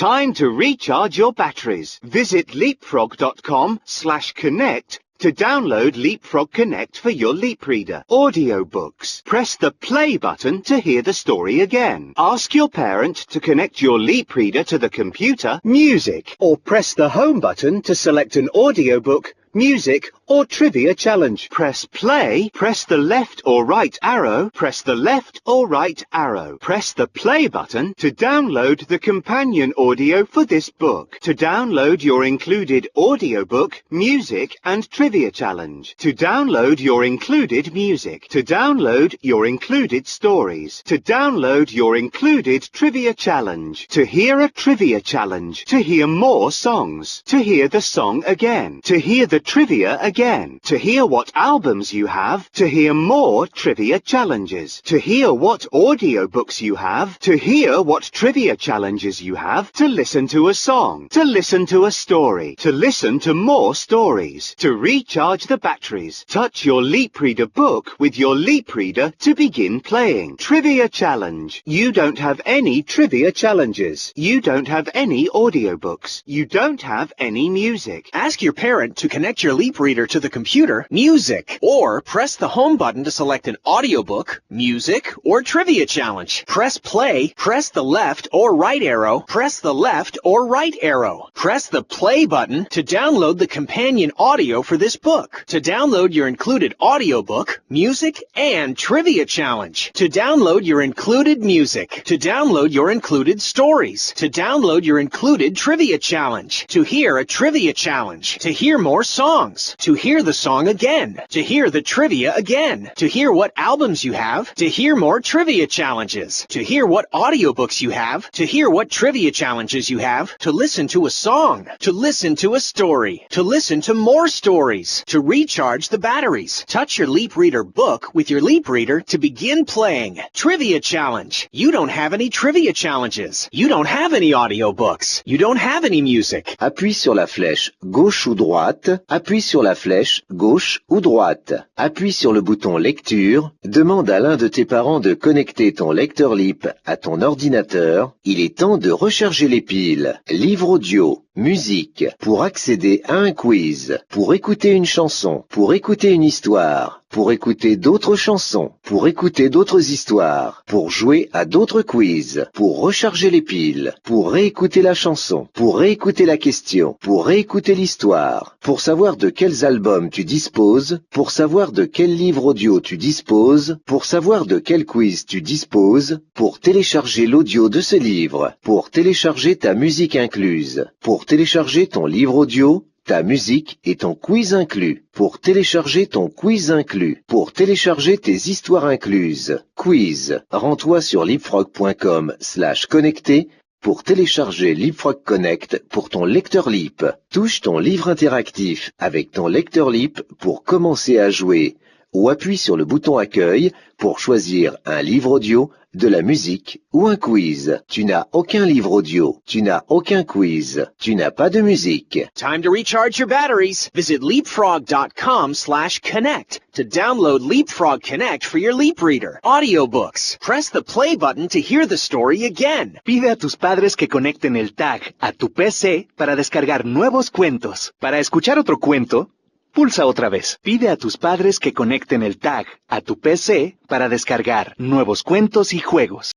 Time to recharge your batteries. Visit leapfrog.com/connect to download LeapFrog Connect for your LeapReader. Audiobooks. Press the play button to hear the story again. Ask your parent to connect your LeapReader to the computer. Music. Or press the home button to select an audiobook, music, or trivia challenge. Press play, press the left or right arrow, press the left or right arrow. Press the play button to download the companion audio for this book. To download your included audiobook, music, and trivia challenge. To download your included music. To download your included stories. To download your included trivia challenge. To hear a trivia challenge. To hear more songs. To hear the song again. To hear the trivia again. To hear what albums you have. To hear more trivia challenges. To hear what audiobooks you have. To hear what trivia challenges you have. To listen to a song. To listen to a story. To listen to more stories. To recharge the batteries. Touch your LeapReader book with your LeapReader to begin playing. Trivia challenge. You don't have any trivia challenges. You don't have any audiobooks. You don't have any music. Ask your parent to connect your LeapReader to the computer, music, or press the home button to select an audiobook, music, or trivia challenge. Press play, press the left or right arrow, press the left or right arrow. Press the play button to download the companion audio for this book. To download your included audiobook, music, and trivia challenge. To download your included music. To download your included stories. To download your included trivia challenge. To hear a trivia challenge. To hear more songs. To hear the song again. To hear the trivia again. To hear what albums you have. To hear more trivia challenges. To hear what audiobooks you have. To hear what trivia challenges you have. To listen to a song. To listen to a story. To listen to more stories. To recharge the batteries. Touch your LeapReader book with your LeapReader to begin playing. Trivia challenge. You don't have any trivia challenges. You don't have any audiobooks. You don't have any music. Appuie sur la flèche gauche ou droite. Appuie sur la flèche gauche ou droite. Appuie sur le bouton lecture. Demande à l'un de tes parents de connecter ton lecteur Leap à ton ordinateur. Il est temps de recharger les piles. Livre audio. Musique, pour accéder à un quiz, pour écouter une chanson, pour écouter une histoire, pour écouter d'autres chansons, pour écouter d'autres histoires, pour jouer à d'autres quiz, pour recharger les piles, pour réécouter la chanson, pour réécouter la question, pour réécouter l'histoire, pour savoir de quels albums tu disposes, pour savoir de quel livre audio tu disposes, pour savoir de quel quiz tu disposes, pour télécharger l'audio de ce livre, pour télécharger ta musique incluse, pour télécharger ton livre audio, ta musique et ton quiz inclus. Pour télécharger ton quiz inclus. Pour télécharger tes histoires incluses. Quiz. Rends-toi sur leapfrog.com/connecté pour télécharger LeapFrog Connect pour ton lecteur Leap. Touche ton livre interactif avec ton lecteur Leap pour commencer à jouer. Ou appuie sur le bouton accueil pour choisir un livre audio, de la musique ou un quiz. Tu n'as aucun livre audio. Tu n'as aucun quiz. Tu n'as pas de musique. Time to recharge your batteries. Visit leapfrog.com/connect to download LeapFrog Connect for your LeapReader. Audiobooks. Press the play button to hear the story again. Pide a tus padres que conecten el tag a tu PC para descargar nuevos cuentos. Para escuchar otro cuento, pulsa otra vez. Pide a tus padres que conecten el tag a tu PC para descargar nuevos cuentos y juegos.